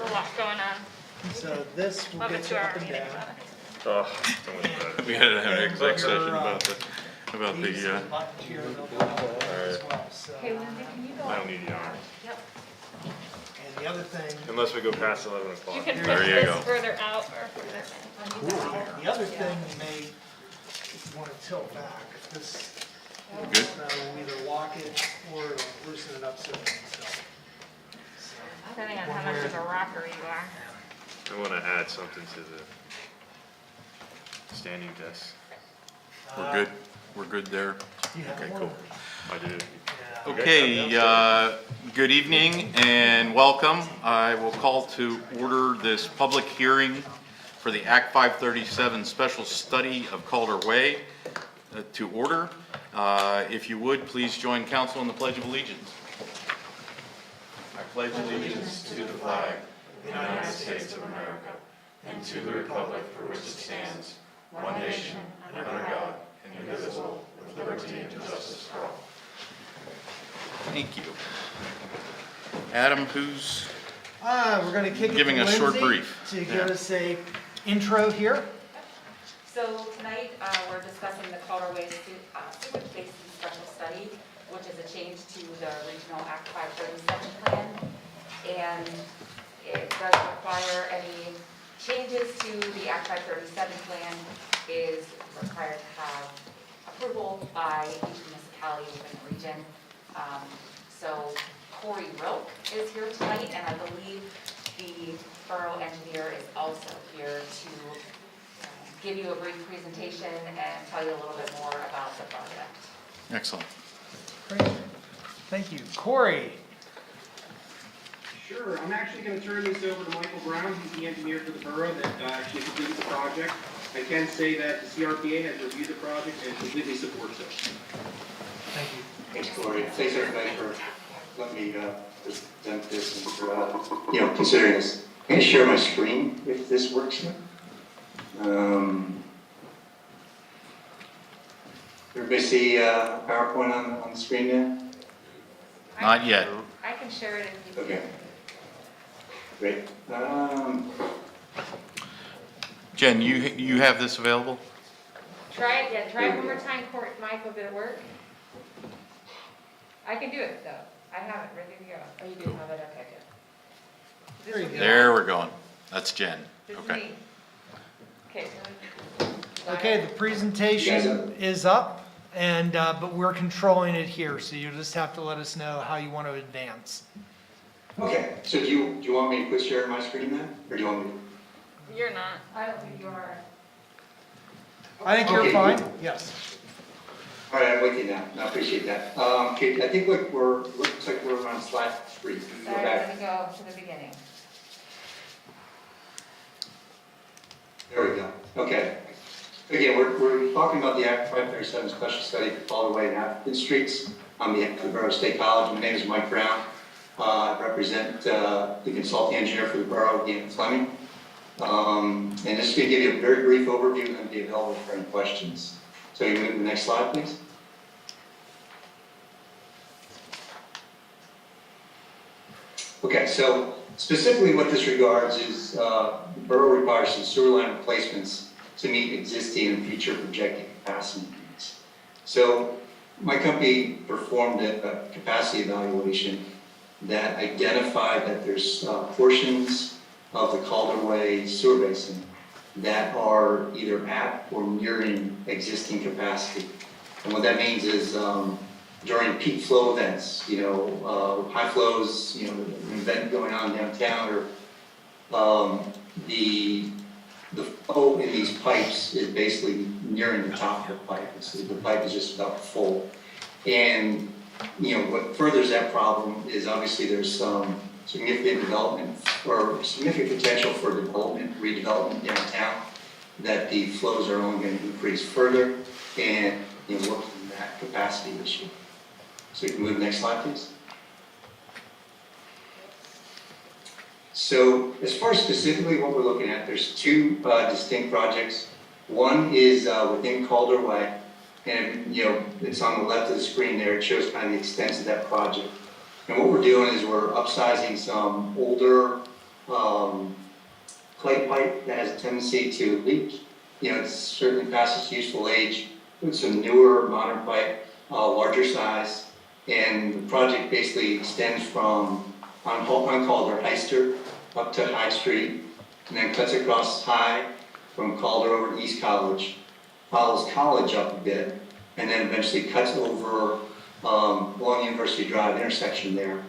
a lot going on. So this will Love get it you to up our and meeting. down. Oh, don't worry about it. We had to have an exec session about These the buttons here, they'll go out as well. So, Okay, Lindsay, can you go? I don't need the arm. Yep. and the other thing, Unless we go past 11 You o'clock. can push There you this go. further out or further in. the other thing you may want to tilt back. This, Good. we'll either lock it or it'll loosen it up so it can tilt. Depending on how much of a rocker you are. I want to add something to the standing desk. We're good. We're good there. You have Okay, one? cool. I do. Yeah. Okay, good evening and welcome. I will call to order this public hearing for the Act 537 Special Study of Calder Way to order. If you would, please join council in the Pledge of Allegiance. I pledge allegiance to the flag of the United States of America and to the republic for which it stands, one nation, under God, indivisible, with liberty and justice for all. Thank you. Adam, who's We're going to kick it Giving to a short Lindsay brief. to Yeah. give us a intro here. So tonight, we're discussing the Calder Way Sewage Basin Special Study, which is a change to the Regional Act 537 plan. And it does require any changes to the Act 537 plan is required to have approval by each municipality within the region. So Corey Roke is here tonight, and I believe the borough engineer is also here to give you a brief presentation and tell you a little bit more about the project. excellent. Great. Thank you. Corey. Sure, I'm actually going to turn this over to Michael Brown. He's the engineer for the borough that actually completed the project. I can say that the CRPA has reviewed the project and completely supports it. Thank you. Thanks, Corey. Thanks, everybody, for letting me present this and for, considering this. I'm going to share my screen if this works here. Everybody see PowerPoint on the screen there? Not yet. I can share it if you. Okay. Great. Jen, you have this available? Try it, yeah, try it one more time, Michael, did it work? I can do it, though. I have it ready to go. Oh, you do have it, okay, good. There you go. There we're going. That's Jen. This is Okay. me. Okay. Okay, the presentation is up, and but we're controlling it here, so you just have to let us know how you want to advance. Okay. So do you want me to quit sharing my screen then? Or do you want me to? You're not. I don't think you are. I think you're Okay. fine. Yes. All right, I'm with you now. I appreciate that. Okay, I think looks like we're on slide 3. Can we go Sorry, back? let me go to the beginning. There we go. Okay. Again, we're talking about the Act 537 Special Study for Calder Way and Appleton Streets on the Borough State College. My name is Mike Brown. I represent the consulting engineer for the borough, Dan Fleming. And this is going to give you a very brief overview and be available for any questions. So you move to the next slide, please. Okay, so specifically what this regards is the borough requires some sewer line replacements to meet existing and future projected capacity needs. So my company performed a capacity evaluation that identified that there's portions of the Calder Way sewer basin that are either at or nearing existing capacity. And what that means is during peak flow events, high flows, an event going on downtown, or the flow in these pipes is basically nearing the top of the pipe. So the pipe is just about full. And, what furthers that problem is obviously there's some significant development or significant potential for development, redevelopment downtown, that the flows are only going to increase further and work on that capacity issue. So you can move to the next slide, please. So as far as specifically what we're looking at, there's two distinct projects. One is within Calder Way, and it's on the left of the screen there. It shows kind of the extent of that project. And what we're doing is we're upsizing some older clay pipe that has a tendency to leak. It's certainly past its useful age, with some newer modern pipe, larger size. And the project basically extends from on Calder Heister up to High Street, and then cuts across High from Calder over to East College, follows College up a bit, and then eventually cuts over along University Drive intersection there.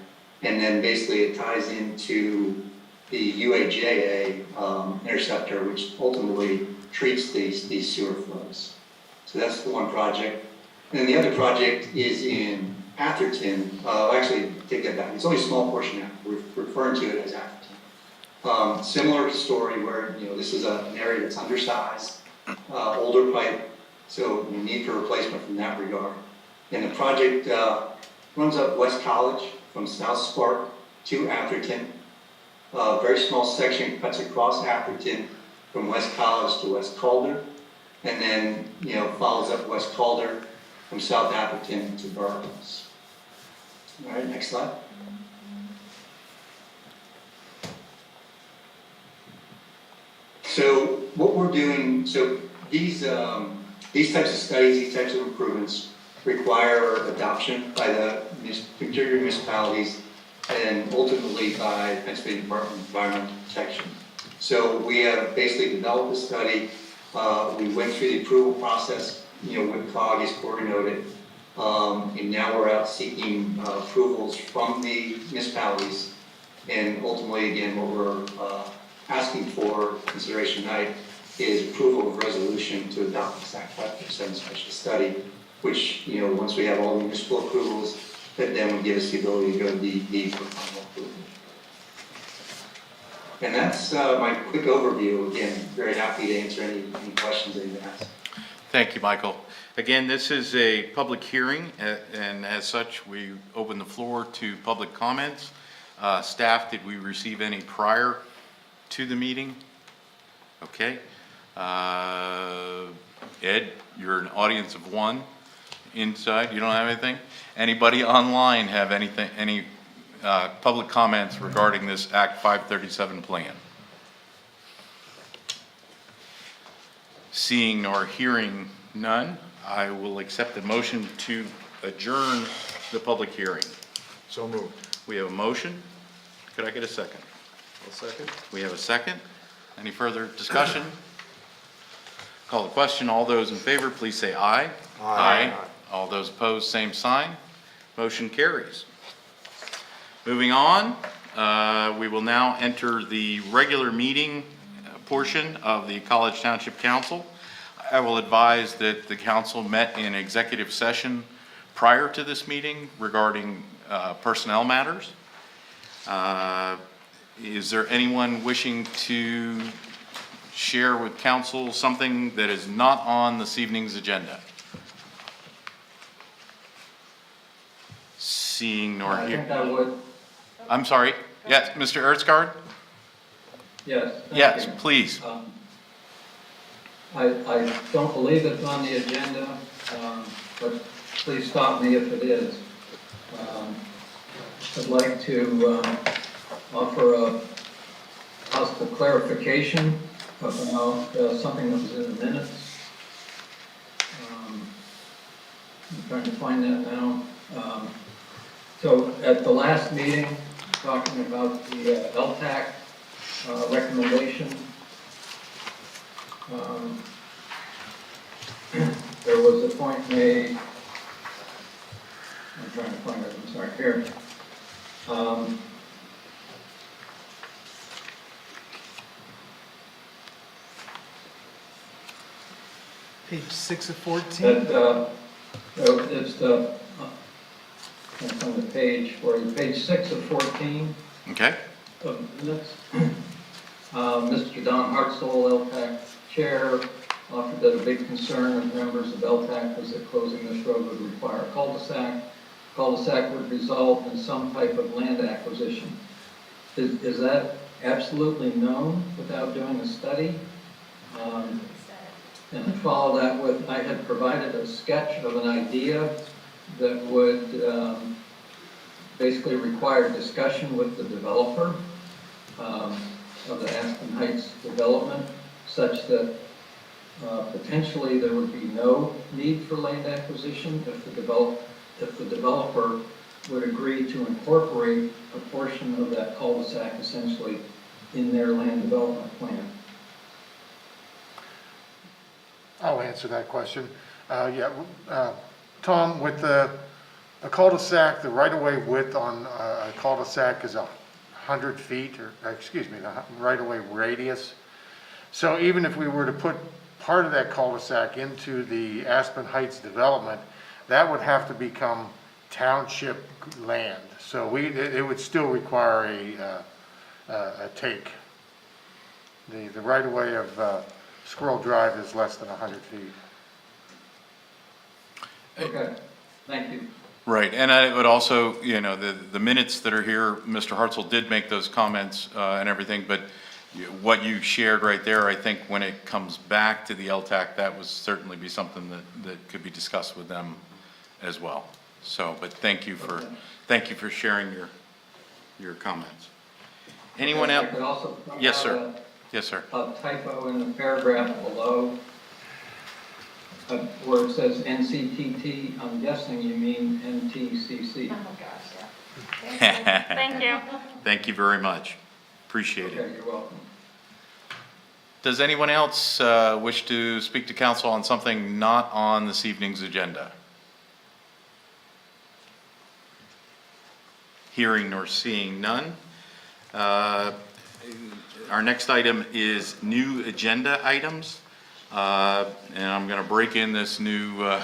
And then basically it ties into the UAJA interceptor, which ultimately treats these sewer flows. So that's the one project. And then the other project is in Atherton. Actually, take that back. It's only a small portion now. We're referring to it as Atherton. Similar story where, this is an area that's undersized, older pipe, so we need for replacement from that regard. And the project runs up West College from South Spark to Atherton. Very small section cuts across Atherton from West College to West Calder, and then, follows up West Calder from South Atherton to Burroughs. All right, next slide. So what we're doing, these types of studies, these types of improvements require adoption by the particular municipalities and ultimately by Pennsylvania Department of Environmental Protection. So we have basically developed a study. We went through the approval process, with COG as Corey noted, and now we're out seeking approvals from the municipalities. And ultimately, again, what we're asking for consideration tonight is approval of resolution to adopt this Act 537 special study, which, once we have all the municipal approvals, that then would give us the ability to go to DEP for final approval. And that's my quick overview. Again, very happy to answer any questions that you ask. Thank you, Michael. Again, this is a public hearing, and as such, we open the floor to public comments. Staff, did we receive any prior to the meeting? Okay. Ed, you're an audience of one inside. You don't have anything? Anybody online have anything, any public comments regarding this Act 537 plan? Seeing or hearing none, I will accept the motion to adjourn the public hearing. So moved. We have a motion. Could I get a second? A second. We have a second. Any further discussion? Call the question. All those in favor, please say aye. Aye. All those opposed, same sign. Motion carries. Moving on, we will now enter the regular meeting portion of the College Township Council. I will advise that the council met in executive session prior to this meeting regarding personnel matters. Is there anyone wishing to share with council something that is not on this evening's agenda? Seeing nor I hearing. think I would, I'm sorry. Yes, Mr. Ertzgaard? yes. thank Yes, you. please. I don't believe it's on the agenda, but please stop me if it is. I'd like to offer a possible clarification about something that was in the minutes. I'm trying to find that now. So at the last meeting, talking about the LTAC recommendation, there was a point made, I'm trying to find it, I'm sorry, here. Page 6 of 14. That, it's the, it's on the page, where page 6 of 14 Okay. of minutes. Mr. Don Hartzell, LTAC Chair, offered that a big concern of members of LTAC was that closing this road would require a cul-de-sac. Cul-de-sac would result in some type of land acquisition. Is that absolutely known without doing a study? And to follow that with, I had provided a sketch of an idea that would basically require discussion with the developer. of the Aspen Heights development such that potentially there would be no need for land acquisition if the developer would agree to incorporate a portion of that cul-de-sac essentially in their land development plan. I'll answer that question. Tom, with a cul-de-sac, the right-of-way width on a cul-de-sac is 100 feet, or excuse me, the right-of-way radius. So even if we were to put part of that cul-de-sac into the Aspen Heights development, that would have to become township land. So it would still require a take. The right-of-way of Squirrel Drive is less than 100 feet. Okay, thank you. Right, and I would also, the minutes that are here, Mr. Hartzell did make those comments and everything, but what you shared right there, I think when it comes back to the LTAC, that would certainly be something that could be discussed with them as well. So, but thank you for sharing your comments. Anyone I else? could also point Yes, out sir. Yes, sir. a typo in the paragraph below, where it says NCTT, I'm guessing you mean NTCC. Oh, gosh, yeah. Thank you. Thank you very much. Appreciate it. Okay, you're welcome. Does anyone else wish to speak to council on something not on this evening's agenda? Hearing nor seeing none. Our next item is new agenda items. And I'm going to break in this new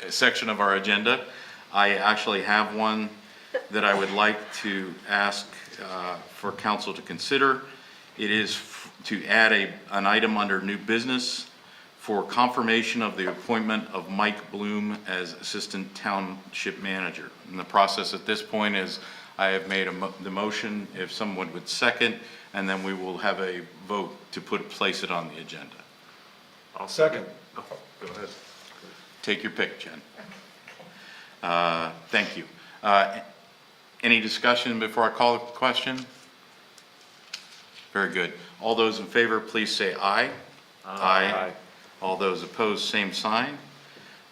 section of our agenda. I actually have one that I would like to ask for council to consider. It is to add an item under new business for confirmation of the appointment of Mike Bloom as Assistant Township Manager. And the process at this point is I have made the motion, if someone would second, and then we will have a vote to place it on the agenda. I'll Second. Oh, go ahead. Take your pick, Jen. Thank you. Any discussion before I call the question? Very good. All those in favor, please say aye. Aye. All those opposed, same sign.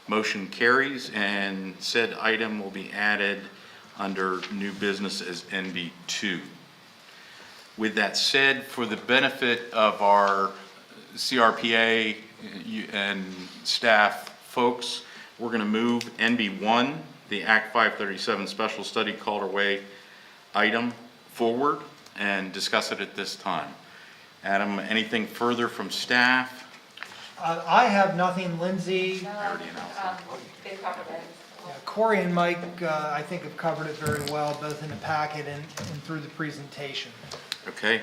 Motion carries, and said item will be added under new business as NB2. With that said, for the benefit of our CRPA and staff folks, we're going to move NB1, the Act 537 Special Study Calder Way item, forward and discuss it at this time. Adam, anything further from staff? I have nothing. Lindsay, No, they covered it. Corey and Mike, I think have covered it very well, both in the packet and through the presentation. Okay,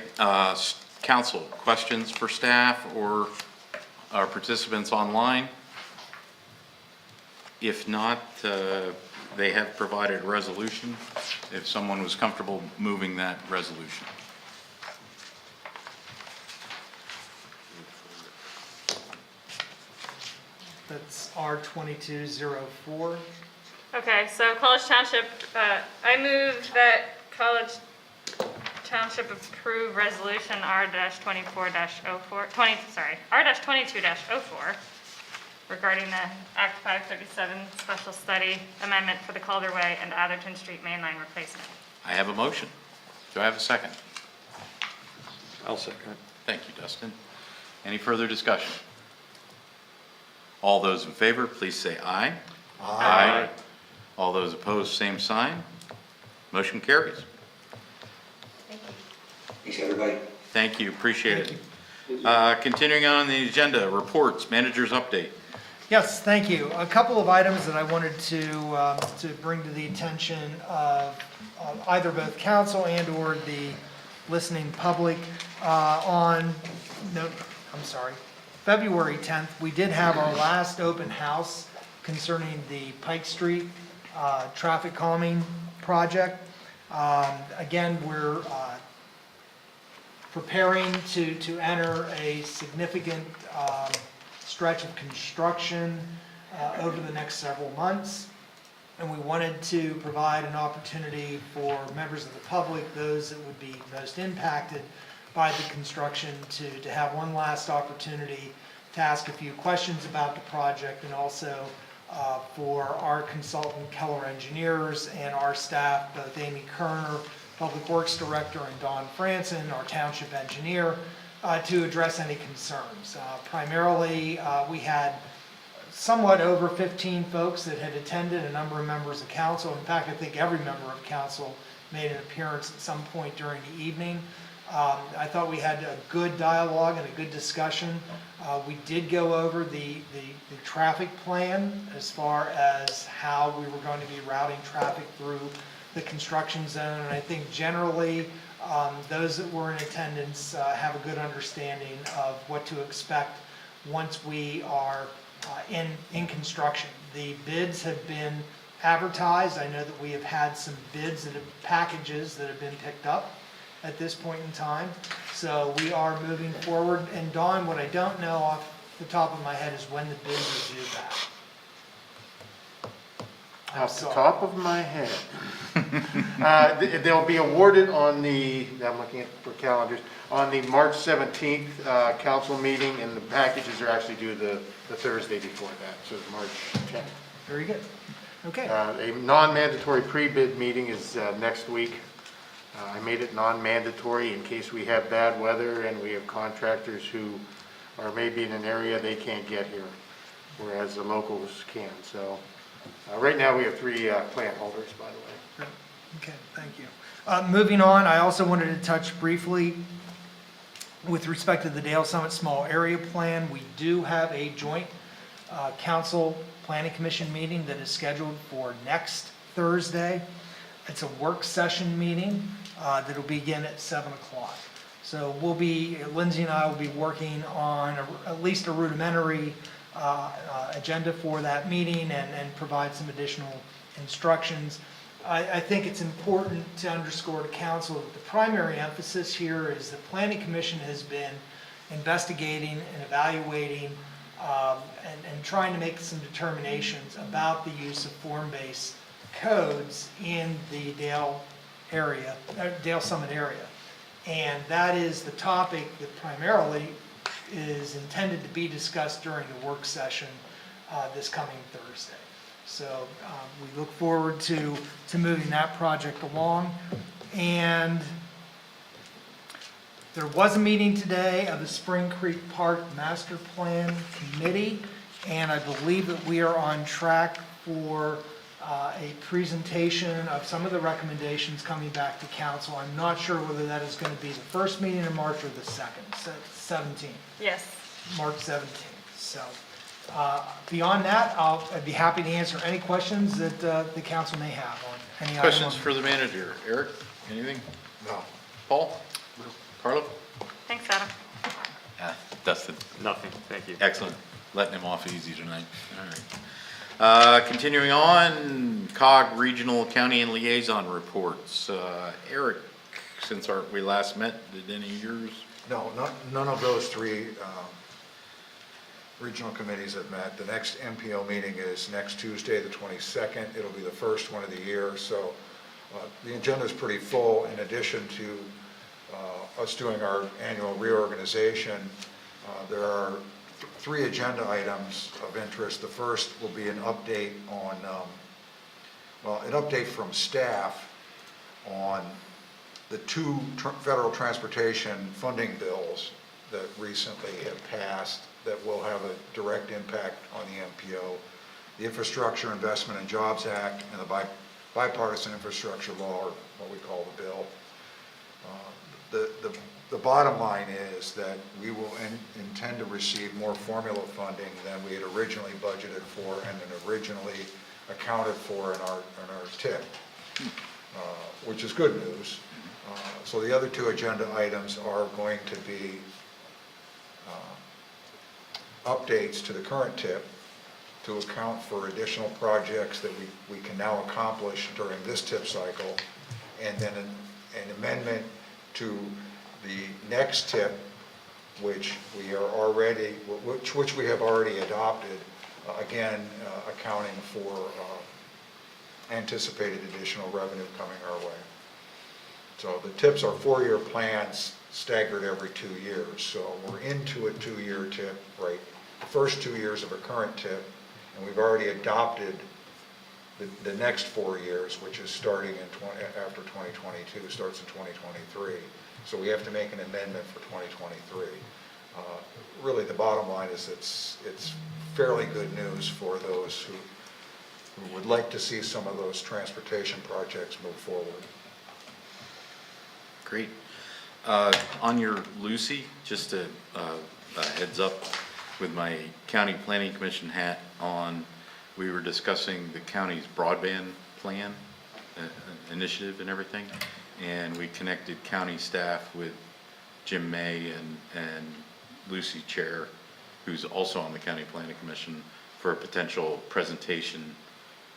council, questions for staff or our participants online? If not, they have provided a resolution, if someone was comfortable moving that resolution. That's R2204. Okay, so College Township, I move that College Township approve resolution R-24-04, R-22-04 regarding the Act 537 special study amendment for the Calder Way and Atherton Street mainline replacement. I have a motion. Do I have a second? I'll second. Thank you, Dustin. Any further discussion? All those in favor, please say aye. Aye. All those opposed, same sign. Motion carries. Thanks, everybody. Thank you, appreciate it. Continuing on the agenda, reports, manager's update. Yes, thank you. A couple of items that I wanted to bring to the attention of either both council and or the listening public. February 10th, we did have our last open house concerning the Pike Street traffic calming project. Again, we're preparing to enter a significant stretch of construction over the next several months. And we wanted to provide an opportunity for members of the public, those that would be most impacted by the construction to have one last opportunity to ask a few questions about the project, and also for our consultant Keller Engineers and our staff, both Amy Kerner, Public Works Director, and Don Franson, our Township Engineer, to address any concerns. Primarily, we had somewhat over 15 folks that had attended, a number of members of council. In fact, I think every member of council made an appearance at some point during the evening. I thought we had a good dialogue and a good discussion. We did go over the traffic plan as far as how we were going to be routing traffic through the construction zone. And I think generally, those that were in attendance have a good understanding of what to expect once we are in construction. The bids have been advertised. I know that we have had some bids packages that have been picked up at this point in time. So we are moving forward. And Dawn, what I don't know off the top of my head is when the bids are due back. Off the top of my head. They'll be awarded on the, I'm looking at for calendars, on the March 17th council meeting, and the packages are actually due the Thursday before that, so March 10th. Very good. Okay. A non-mandatory pre-bid meeting is next week. I made it non-mandatory in case we have bad weather and we have contractors who are maybe in an area they can't get here, whereas the locals can. So right now we have 3 plant holders, by the way. Okay, thank you. Moving on, I also wanted to touch briefly with respect to the Dale Summit Small Area Plan. We do have a joint council planning commission meeting that is scheduled for next Thursday. It's a work session meeting that'll begin at 7 o'clock. So Lindsay and I will be working on at least a rudimentary agenda for that meeting and provide some additional instructions. I think it's important to underscore to council that the primary emphasis here is the Planning Commission has been investigating and evaluating and trying to make some determinations about the use of form-based codes in the Dale Summit area. And that is the topic that primarily is intended to be discussed during the work session this coming Thursday. So we look forward to moving that project along. And there was a meeting today of the Spring Creek Park Master Plan Committee, and I believe that we are on track for a presentation of some of the recommendations coming back to council. I'm not sure whether that is going to be the first meeting in March or the second, 17th. Yes. March 17th. So beyond that, I'd be happy to answer any questions that the council may have on any item. Questions for the manager? Eric, anything? No. Paul? Carlo? Thanks, Adam. Dustin? Nothing, thank you. Excellent. Letting him off easy tonight. All right. Continuing on, COG Regional County and Liaison Reports. Eric, since we last met, did any of yours? No, none of those 3 regional committees have met. The next MPO meeting is next Tuesday, the 22nd. It'll be the first one of the year, so the agenda is pretty full. In addition to us doing our annual reorganization, there are 3 agenda items of interest. The first will be an update on, an update from staff on the 2 federal transportation funding bills that recently have passed that will have a direct impact on the MPO, the Infrastructure Investment and Jobs Act and the Bipartisan Infrastructure Law, or what we call the bill. The bottom line is that we will intend to receive more formula funding than we had originally budgeted for and then originally accounted for in our TIP, which is good news. So the other 2 agenda items are going to be updates to the current TIP to account for additional projects that we can now accomplish during this TIP cycle, and then an amendment to the next TIP, which we have already adopted, again accounting for anticipated additional revenue coming our way. So the TIPs are 4-year plans staggered every 2 years. So we're into a 2-year tip, right? The first 2 years of a current tip, and we've already adopted the next 4 years, which is starting after 2022, starts in 2023. So we have to make an amendment for 2023. Really, the bottom line is it's fairly good news for those who would like to see some of those transportation projects move forward. Great. On your Lucy, just a heads up, with my county planning commission hat on, we were discussing the county's broadband plan initiative and everything, and we connected county staff with Jim May and Lucy Chair, who's also on the county planning commission, for a potential presentation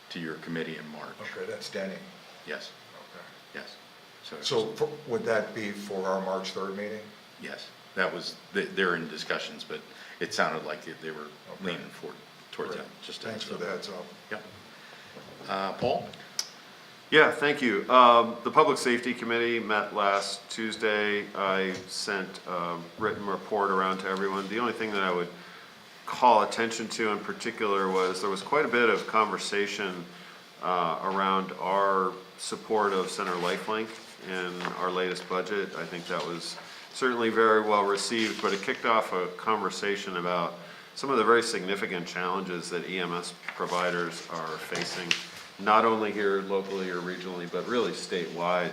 to your committee in March. Okay, that's Denny. Yes, Okay. yes. Would that be for our March 3rd meeting? Yes, that was, they're in discussions, but it sounded like they were leaning towards that. Just Thanks for the heads up. Yep. Paul? Yeah, thank you. The Public Safety Committee met last Tuesday. I sent a written report around to everyone. The only thing that I would call attention to in particular was there was quite a bit of conversation around our support of Center Lifelink in our latest budget. I think that was certainly very well received, but it kicked off a conversation about some of the very significant challenges that EMS providers are facing, not only here locally or regionally, but really statewide.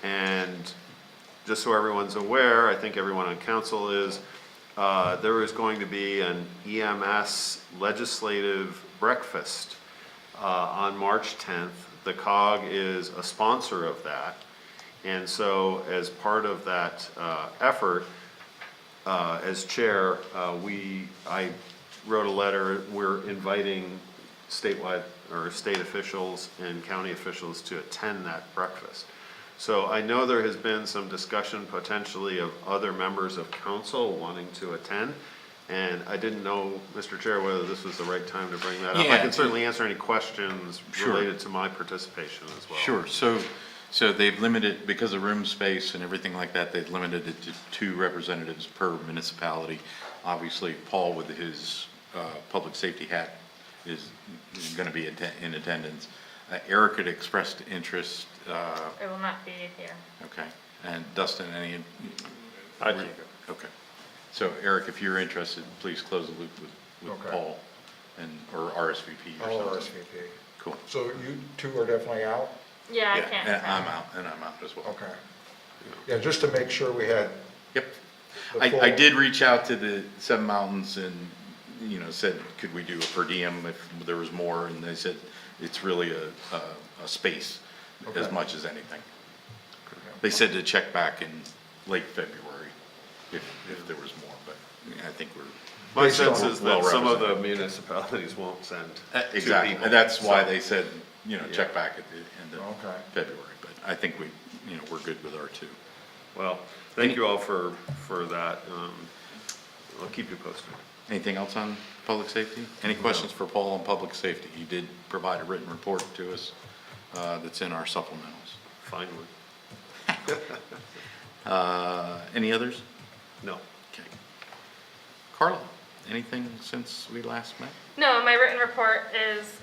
And just so everyone's aware, I think everyone on council is, there is going to be an EMS Legislative Breakfast on March 10th. The COG is a sponsor of that. And so as part of that effort, as chair, I wrote a letter. We're inviting statewide or state officials and county officials to attend that breakfast. So I know there has been some discussion potentially of other members of council wanting to attend. And I didn't know, Mr. Chair, whether this was the right time to bring that up. I can certainly answer any questions related to my participation as well. Sure. So they've limited, because of room space and everything like that, they've limited it to 2 representatives per municipality. Obviously, Paul, with his public safety hat, is going to be in attendance. Eric had expressed interest. It will not be here. Okay. And Dustin, any? I can't go. Okay. So Eric, if you're interested, please close the loop with Okay. Paul or RSVP or All something. RSVP. Cool. So you two are definitely out? Yeah, I Yeah, can't. and attend. I'm out as well. Okay. Yeah, just to make sure we had Yep. the I full- did reach out to the Seven Mountains and, said, could we do a per diem if there was more? And they said, it's really a space as Okay. much as anything. They said to check back in late February if there was more, but I think we're. My Based on- sense is well that some of the represented. municipalities won't send two Exactly, people. and that's why So- they said, check back at the end of Okay. February, but I think we're good with our 2. Well, thank you all for that. I'll keep you posted. Anything else on public safety? Any questions for Paul on public safety? He did provide a written report to us that's in our supplementals. Fine with. Any others? No. Okay. Carla, anything since we last met? No, my written report is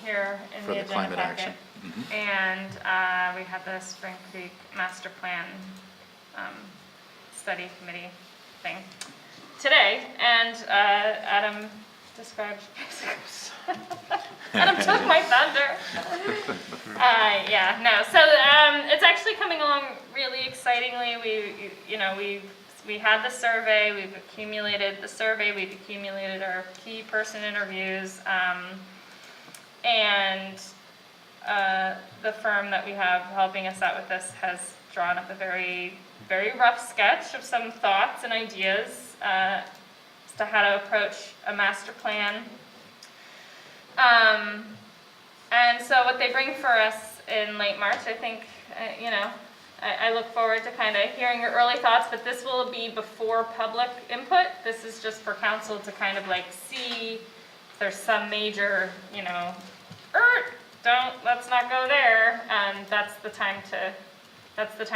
here in For the the agenda climate packet. action? Mhm. And we had the Spring Creek Master Plan Study Committee thing today, and Adam described, Adam took my thunder. So it's actually coming along really excitingly. We had the survey, we've accumulated our key person interviews, and the firm that we have helping us out with this has drawn up a very, very rough sketch of some thoughts and ideas as to how to approach a master plan. And so what they bring for us in late March, I think, I look forward to kind of hearing your early thoughts, but this will be before public input. This is just for council to kind of see if there's some major, let's not go there. That's the time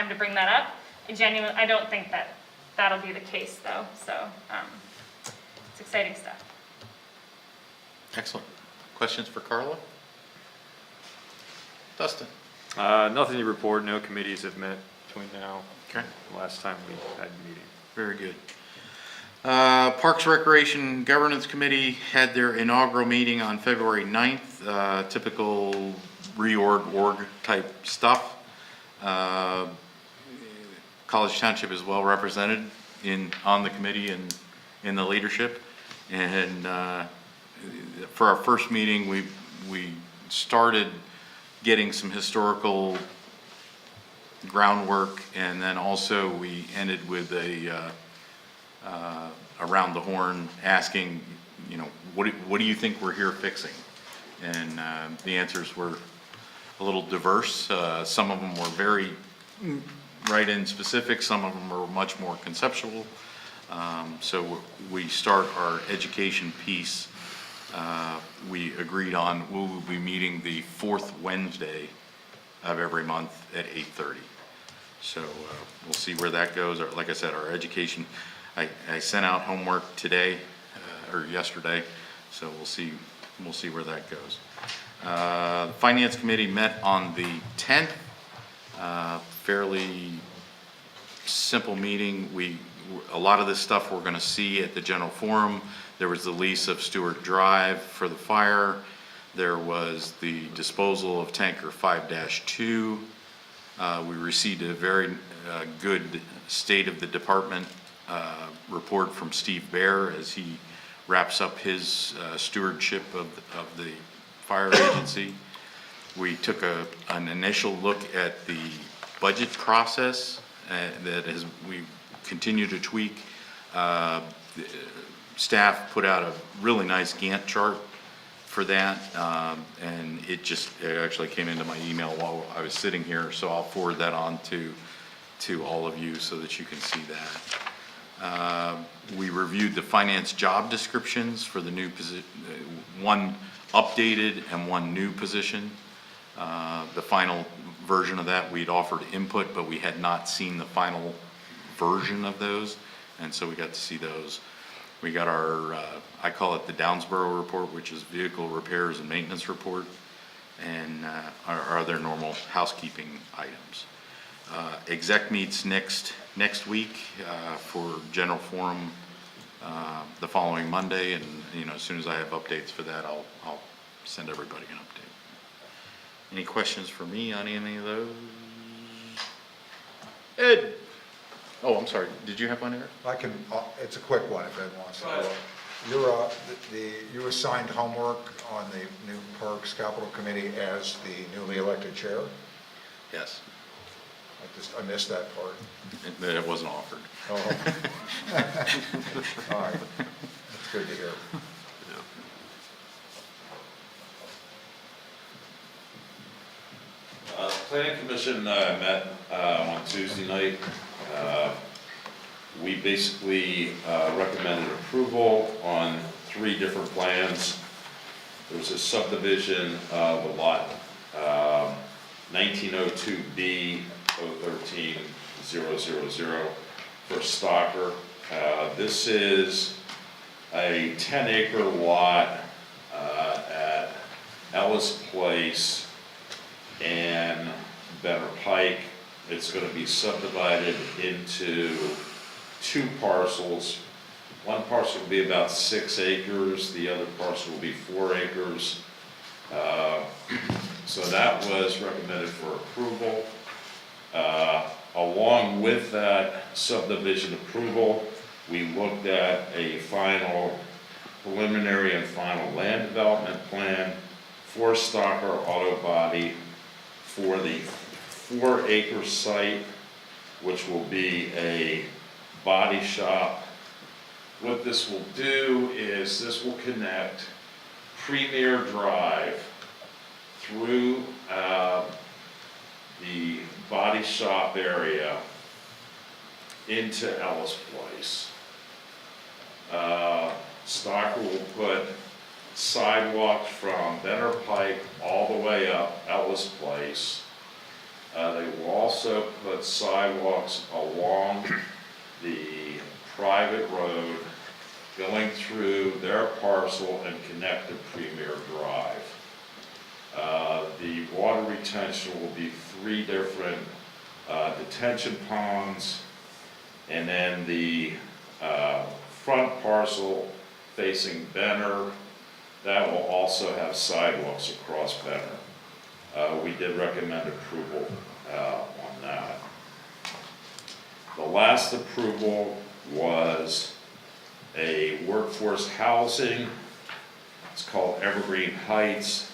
to bring that up. I don't think that that'll be the case though, so, it's exciting stuff. Excellent. Questions for Carla? Dustin? Nothing to report, no committees have met between now Okay. and last time we had a meeting. Very good. Parks Recreation Governance Committee had their inaugural meeting on February 9th, typical org type stuff. College Township is well represented on the committee and in the leadership. And for our first meeting, we started getting some historical groundwork, and then also we ended with a around the horn asking, what do you think we're here fixing? And the answers were a little diverse. Some of them were very right in specific, some of them were much more conceptual. So we start our education piece. We agreed on, we will be meeting the fourth Wednesday of every month at 8:30. So we'll see where that goes. Like I said, our education, I sent out homework today or yesterday, so we'll see where that goes. Finance Committee met on the 10th. Fairly simple meeting. A lot of this stuff we're going to see at the general forum. There was the lease of Stewart Drive for the fire. There was the disposal of tanker 5-2. We received a very good state of the department report from Steve Bear as he wraps up his stewardship of the fire agency. We took an initial look at the budget process we continue to tweak. Staff put out a really nice Gantt chart for that, and it actually came into my email while I was sitting here, so I'll forward that on to all of you so that you can see that. We reviewed the finance job descriptions for the new position, one updated and one new position. The final version of that, we'd offered input, but we had not seen the final version of those, and so we got to see those. We got our, I call it the Downsboro Report, which is vehicle repairs and maintenance report, and our other normal housekeeping items. Exec meets next week for general forum the following Monday, and as soon as I have updates for that, I'll send everybody an update. Any questions for me on any of those? Ed? Oh, I'm sorry. Did you have one, Eric? I can, it's a quick one if Ed wants to. Go ahead. You assigned homework on the new Parks Capital Committee as the newly elected chair? Yes. I missed that part. It wasn't offered. Oh. All right, that's good to hear. The Planning Commission met on Tuesday night. We basically recommended approval on 3 different plans. There was a subdivision of a lot 1902B 013-000 for Stalker. This is a 10-acre lot at Ellis Place and Benner Pike. It's going to be subdivided into 2 parcels. One parcel will be about 6 acres, the other parcel will be 4 acres. So that was recommended for approval. Along with that subdivision approval, we looked at a preliminary and final land development plan for Stalker Auto Body for the 4-acre site, which will be a body shop. What this will do is this will connect Premier Drive through the body shop area into Ellis Place. Stalker will put sidewalks from Benner Pike all the way up Ellis Place. They will also put sidewalks along the private road going through their parcel and connect to Premier Drive. The water retention will be 3 different detention ponds, and then the front parcel facing Benner, that will also have sidewalks across Benner. We did recommend approval on that. The last approval was a workforce housing. It's called Evergreen Heights.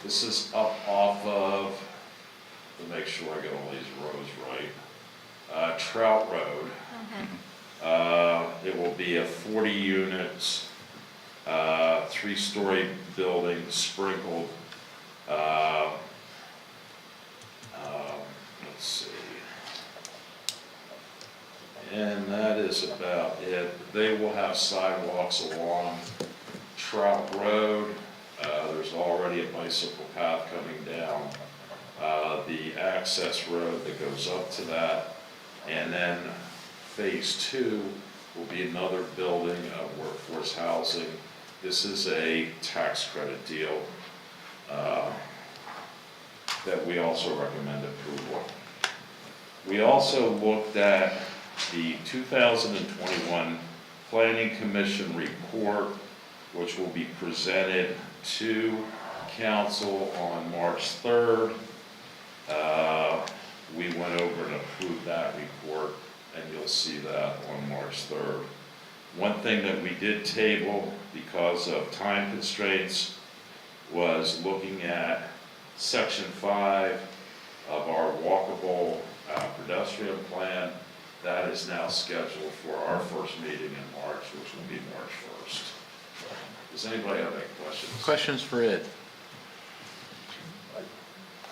This is up off of, to make sure I get all these roads right, Trout Road. It will be a 40 units, 3-story building sprinkled. Let's see. And that is about it. They will have sidewalks along Trout Road. There's already a bicycle path coming down the access road that goes up to that. And then phase 2 will be another building of workforce housing. This is a tax credit deal that we also recommend approval. We also looked at the 2021 Planning Commission report, which will be presented to council on March 3rd. We went over and approved that report, and you'll see that on March 3rd. One thing that we did table because of time constraints was looking at section 5 of our walkable pedestrian plan. That is now scheduled for our first meeting in March, which will be March 1st. Does anybody have any questions? Questions for Ed?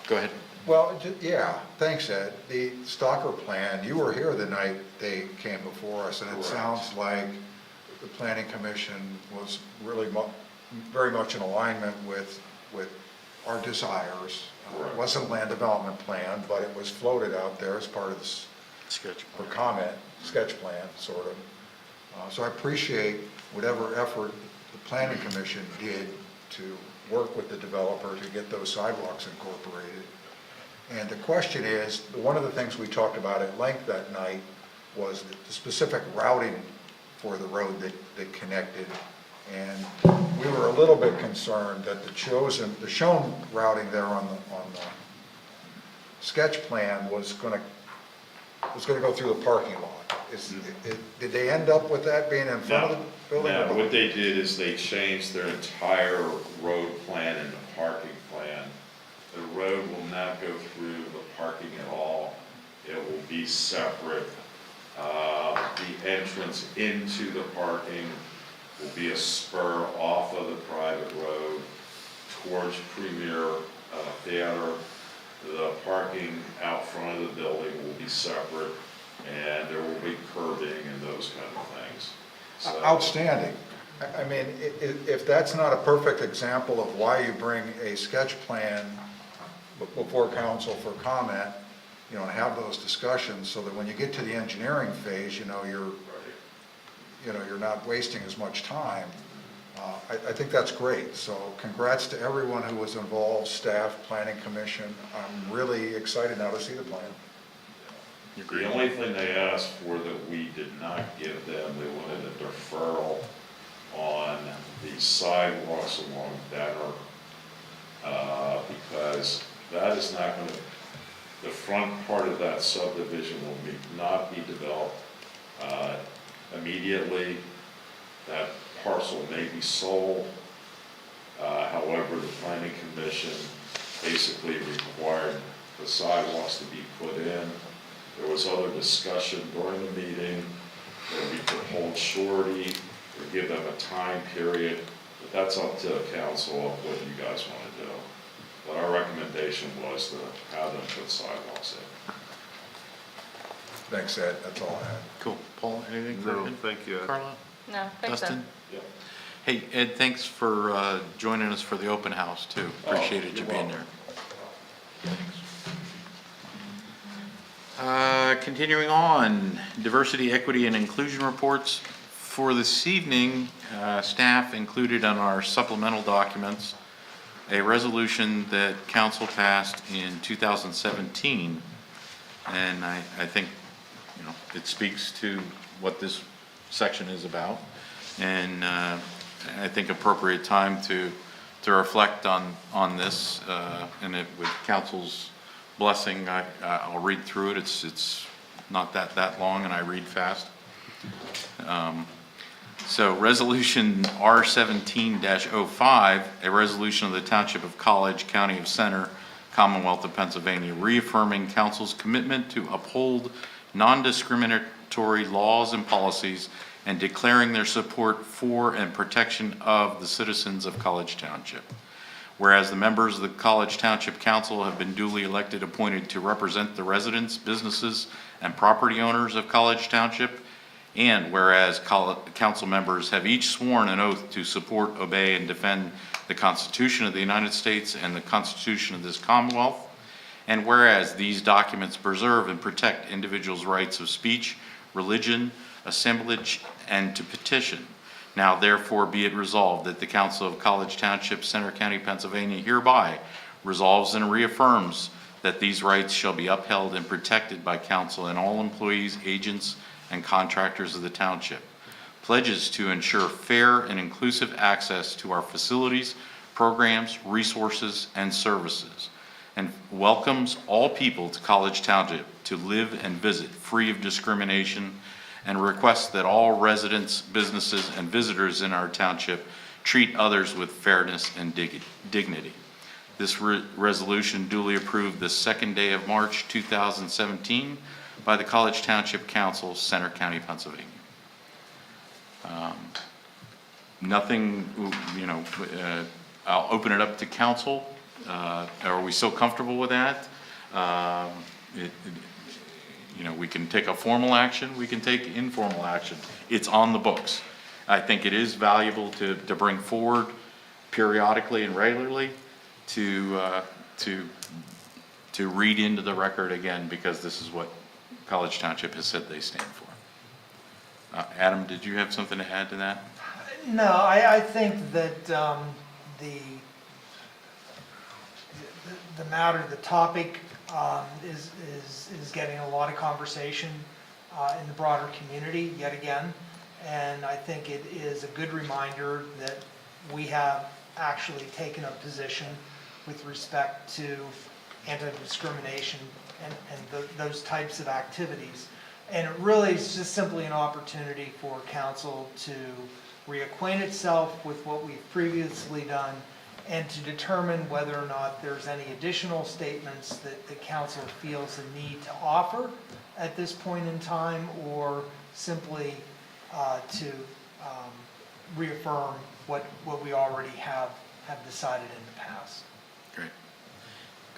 Go ahead. Well, yeah, thanks, Ed. The Stalker plan, you were here the night they came before us, and it sounds like the Planning Commission was really very much in alignment with our desires. It wasn't a land development plan, but it was floated out there as part of this Sketch. for comment, sketch plan, sort of. So I appreciate whatever effort the Planning Commission did to work with the developer to get those sidewalks incorporated. And the question is, one of the things we talked about at length that night was the specific routing for the road that connected. And we were a little bit concerned that the shown routing there on the sketch plan was going to go through the parking lot. Did they end up with that being in front of the building? No, what they did is they changed their entire road plan and the parking plan. The road will not go through the parking at all. It will be separate. The entrance into the parking will be a spur off of the private road towards Premier Theater. The parking out front of the building will be separate, and there will be curbing and those kind of things. So, Outstanding. I mean, if that's not a perfect example of why you bring a sketch plan before council for comment, and have those discussions so that when you get to the engineering phase, you're not wasting as much time. I think that's great. So congrats to everyone who was involved, staff, planning commission. I'm really excited now to see the plan. The only thing they asked for that we did not give them, they wanted a deferral on the sidewalks along Benner, because that is not going to, the front part of that subdivision will not be developed immediately. That parcel may be sold. However, the planning commission basically required the sidewalks to be put in. There was other discussion during the meeting that we could hold surety or give them a time period, but that's up to council of what you guys want to do. But our recommendation was to have them put sidewalks in. Thanks, Ed. That's all I had. Cool. Paul, anything for No, Ed? thank you. Carla? No, thanks, Dustin? Yep. Hey, Ed, thanks for joining us for the open house, too. Appreciated you you're being welcome. there. Continuing on, diversity, equity, and inclusion reports. For this evening, staff included on our supplemental documents a resolution that council passed in 2017. And I think, it speaks to what this section is about. And I think appropriate time to reflect on this, and with council's blessing, I'll read through it. It's not that long, and I read fast. So Resolution R17-05, a resolution of the Township of College, County of Center, Commonwealth of Pennsylvania, reaffirming council's commitment to uphold non-discriminatory laws and policies and declaring their support for and protection of the citizens of College Township. Whereas the members of the College Township Council have been duly elected, appointed to represent the residents, businesses, and property owners of College Township, and whereas council members have each sworn an oath to support, obey, and defend the Constitution of the United States and the Constitution of this Commonwealth, and whereas these documents preserve and protect individuals' rights of speech, religion, assemblage, and to petition. Now therefore be it resolved that the Council of College Township, Center County, Pennsylvania hereby resolves and reaffirms that these rights shall be upheld and protected by council and all employees, agents, and contractors of the township. Pledges to ensure fair and inclusive access to our facilities, programs, resources, and services, and welcomes all people to College Township to live and visit free of discrimination, and requests that all residents, businesses, and visitors in our township treat others with fairness and dignity. This resolution duly approved the second day of March 2017 by the College Township Council, Center County, Pennsylvania. Nothing, I'll open it up to council. Are we still comfortable with that? We can take a formal action, we can take informal action. It's on the books. I think it is valuable to bring forward periodically and regularly to read into the record again, because this is what College Township has said they stand for. Adam, did you have something to add to that? No, I think that the matter, the topic is getting a lot of conversation in the broader community yet again. And I think it is a good reminder that we have actually taken a position with respect to anti-discrimination and those types of activities. And it really is just simply an opportunity for council to reacquaint itself with what we've previously done and to determine whether or not there's any additional statements that the council feels a need to offer at this point in time, or simply to reaffirm what we already have decided in the past. Great.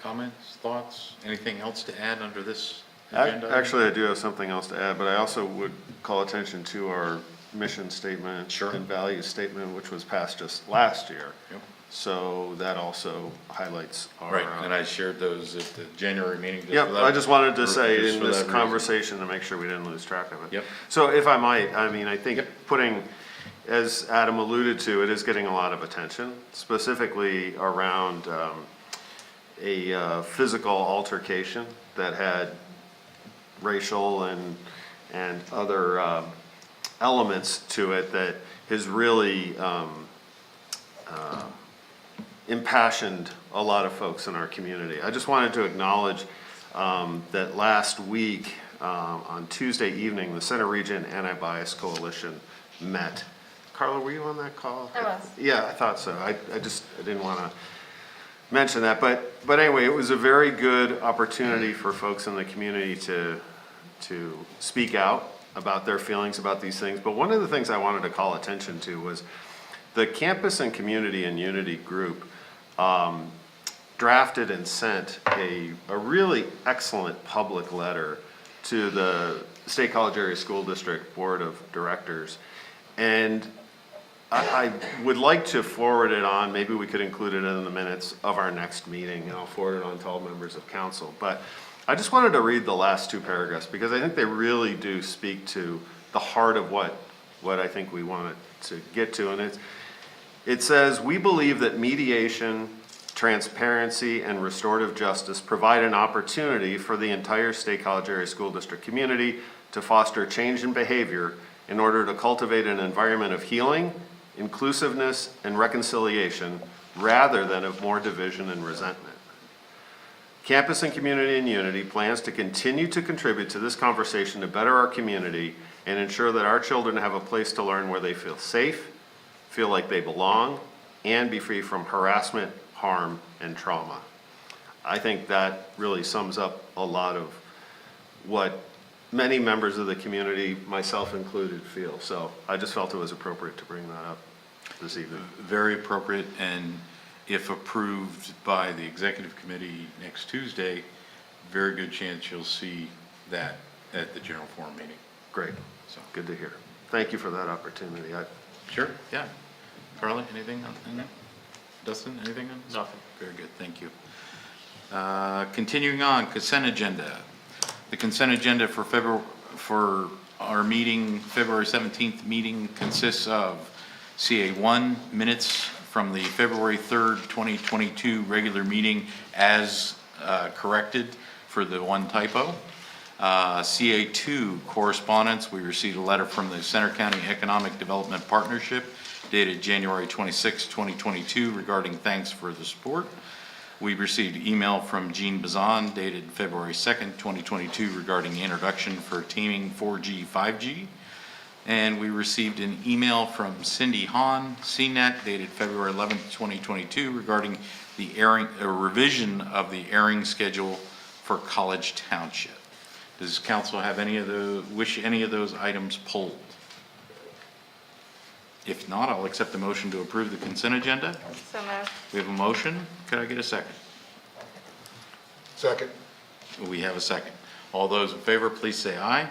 Comments, thoughts, anything else to add under this agenda? Actually, I do have something else to add, but I also would call attention to our mission statement and value statement, which was passed just last year. Yep. So that also highlights our... Right, and I shared those at the January meeting. Yep, I just wanted to say in this conversation to make sure we didn't lose track of it. Yep. So if I might, I think putting, as Adam alluded to, it is getting a lot of attention, specifically around a physical altercation that had racial and other elements to it that has really impassioned a lot of folks in our community. I just wanted to acknowledge that last week, on Tuesday evening, the Center Region Anti-Bias Coalition met. Carla, were you on that call? I was. Yeah, I thought so. I didn't want to mention that, but anyway, it was a very good opportunity for folks in the community to speak out about their feelings about these things. But one of the things I wanted to call attention to was the Campus and Community and Unity group drafted and sent a really excellent public letter to the State College Area School District Board of Directors. And I would like to forward it on, maybe we could include it in the minutes of our next meeting, and I'll forward it on to all members of council. But I just wanted to read the last two paragraphs because I think they really do speak to the heart of what I think we wanted to get to. And it says, "We believe that mediation, transparency, and restorative justice provide an opportunity for the entire State College Area School District community to foster change in behavior in order to cultivate an environment of healing, inclusiveness, and reconciliation rather than of more division and resentment. Campus and Community in Unity plans to continue to contribute to this conversation to better our community and ensure that our children have a place to learn where they feel safe, feel like they belong, and be free from harassment, harm, and trauma." I think that really sums up a lot of what many members of the community, myself included, feel. So I just felt it was appropriate to bring that up this evening. Very appropriate, and if approved by the executive committee next Tuesday, very good chance you'll see that at the general forum meeting. Great, So, good to hear. Thank you for that opportunity. sure, yeah. Carly, anything on that? Dustin, anything on this? Nothing. Very good, thank you. Continuing on, consent agenda. The consent agenda for our meeting, February 17th meeting, consists of CA1 minutes from the February 3rd, 2022 regular meeting as corrected for the one typo. CA2 correspondence, we received a letter from the Center County Economic Development Partnership dated January 26, 2022 regarding thanks for the support. We received email from Jean Bazan dated February 2nd, 2022 regarding introduction for teaming 4G, 5G. And we received an email from Cindy Hahn, CNET, dated February 11th, 2022 regarding the revision of the airing schedule for College Township. Does council have wish any of those items pulled? If not, I'll accept the motion to approve the consent agenda. So moved. We have a motion. Could I get a second? Second. We have a second. All those in favor, please say aye.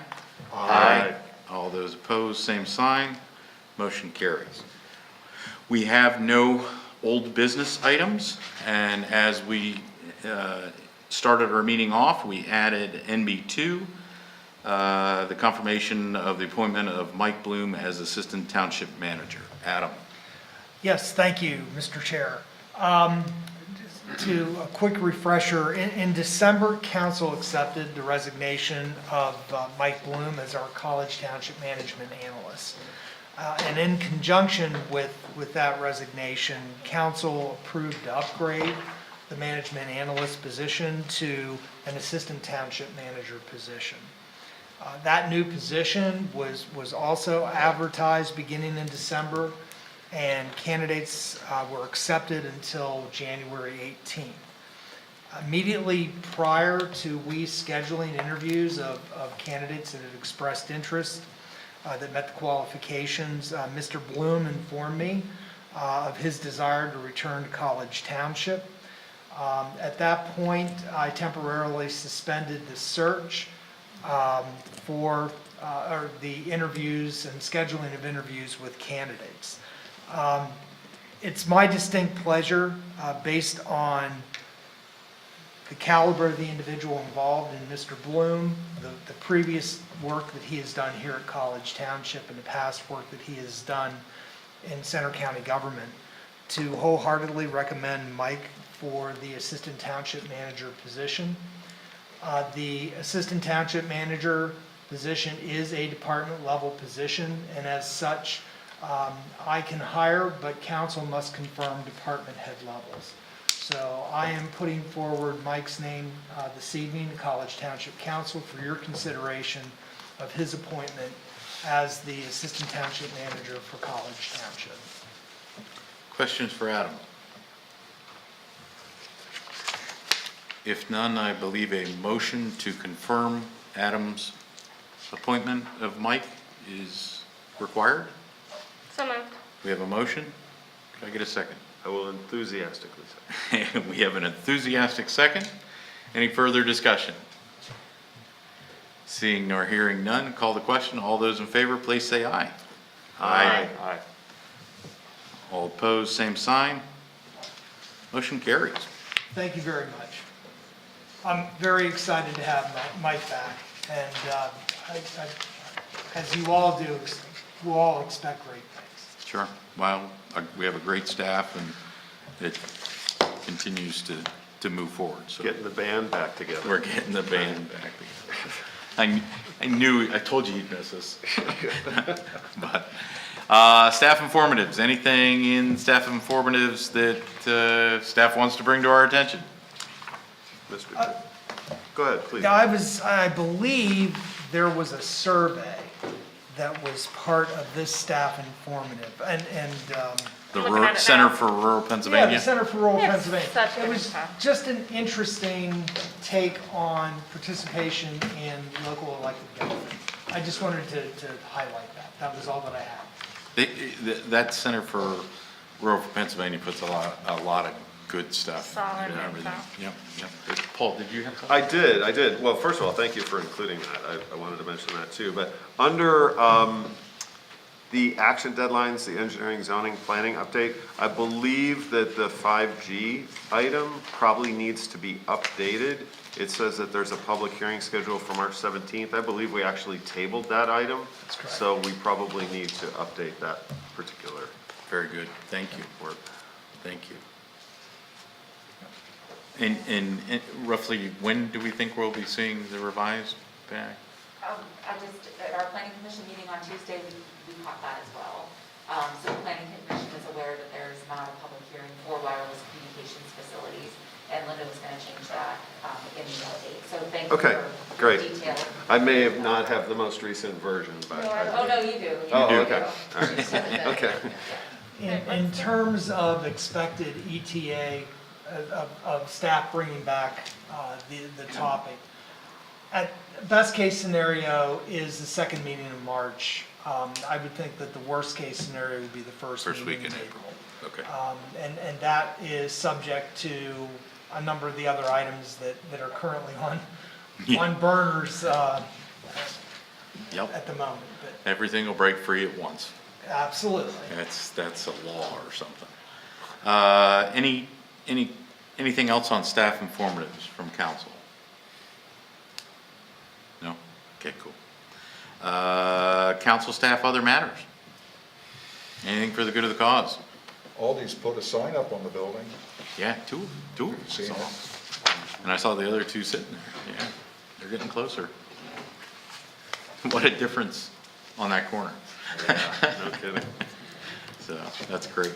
Aye. All those opposed, same sign. Motion carries. We have no old business items, and as we started our meeting off, we added NB2, the confirmation of the appointment of Mike Bloom as Assistant Township Manager. Adam. Yes, thank you, Mr. Chair. To a quick refresher, in December, council accepted the resignation of Mike Bloom as our College Township Management Analyst. And in conjunction with that resignation, council approved to upgrade the management analyst position to an assistant township manager position. That new position was also advertised beginning in December, and candidates were accepted until January 18th. Immediately prior to we scheduling interviews of candidates that had expressed interest that met the qualifications, Mr. Bloom informed me of his desire to return to College Township. At that point, I temporarily suspended the search for the interviews and scheduling of interviews with candidates. It's my distinct pleasure, based on the caliber of the individual involved in Mr. Bloom, the previous work that he has done here at College Township, and the past work that he has done in Center County government, to wholeheartedly recommend Mike for the Assistant Township Manager position. The Assistant Township Manager position is a department level position, and as such, I can hire, but council must confirm department head levels. So I am putting forward Mike's name this evening to College Township Council for your consideration of his appointment as the Assistant Township Manager for College Township. Questions for Adam? If none, I believe a motion to confirm Adam's appointment of Mike is required. So moved. We have a motion. Can I get a second? I will enthusiastically say. We have an enthusiastic second. Any further discussion? Seeing nor hearing none, call the question. All those in favor, please say aye. Aye. Aye. All opposed, same sign. Motion carries. Thank you very much. I'm very excited to have Mike back, and as you all do, we'll all expect great things. Sure. Well, we have a great staff and it continues to move forward, so. Getting the band back together. We're getting the band back together. I told you you'd miss us. But, staff informatives, anything in staff informatives that, staff wants to bring to our attention? Go ahead, please. Yeah, I believe there was a survey that was part of this staff informative, and The Looking at it Center now. for Rural yeah, Pennsylvania? the Center for Rural Yes, Pennsylvania. such It good was info. just an interesting take on participation in local elected government. I just wanted to highlight that. That was all that I had. That Center for Rural Pennsylvania puts a lot of good stuff. Solid into everything. info. Yep. Paul, did you have something? I did. Well, first of all, thank you for including that. I wanted to mention that too. But under the action deadlines, the engineering zoning planning update, I believe that the 5G item probably needs to be updated. It says that there's a public hearing scheduled for March 17th. I believe we actually tabled that item. That's correct. So we probably need to update that particular. Very good. Thank you. Thank you. And roughly, when do we think we'll be seeing the revised back? At our planning commission meeting on Tuesday, we caught that as well. So the planning commission is aware that there is not a public hearing for wireless communications facilities, and Linda was gonna change that, in the update. So thank you Okay, for great. detail. I may have not have the most recent version, but. Oh, no, you do. Oh, You okay. do. All right. Okay. In terms of expected ETA of staff bringing back the topic, at best case scenario is the second meeting in March. I would think that the worst case scenario would be the first First meeting week in in April. Okay. And that is subject to a number of the other items that are currently on burners Yep. at the moment. But Everything will break free at once. absolutely. That's a law or something. Anything else on staff informatives from council? No? Okay, cool. Council staff, other matters? Anything for the good of the cause? Aldi's put a sign up on the building. Yeah, two. Seen it. And I saw the other two sitting there. Yeah, they're getting closer. What a difference on that corner. No kidding. So, that's great.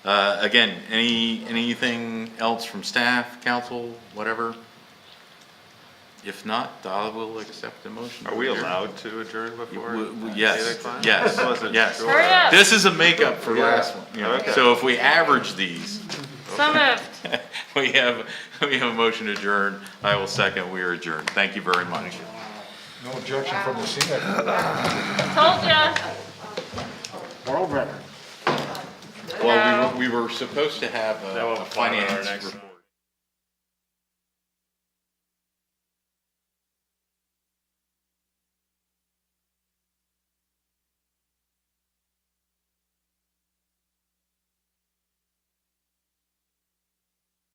Again, anything else from staff, council, whatever? If not, I will accept the motion. Are we allowed to adjourn before? Yes, 8 o'clock? yes, I wasn't yes. sure. Hurry up. This is a makeup for Yeah. last one. you know. Okay. So if we average these, So moved. we have a motion to adjourn. I will second. We are adjourned. Thank you very much. No objection from the scenic. Told ya. World record. Well, we were supposed to have That a will apply to our finance next report.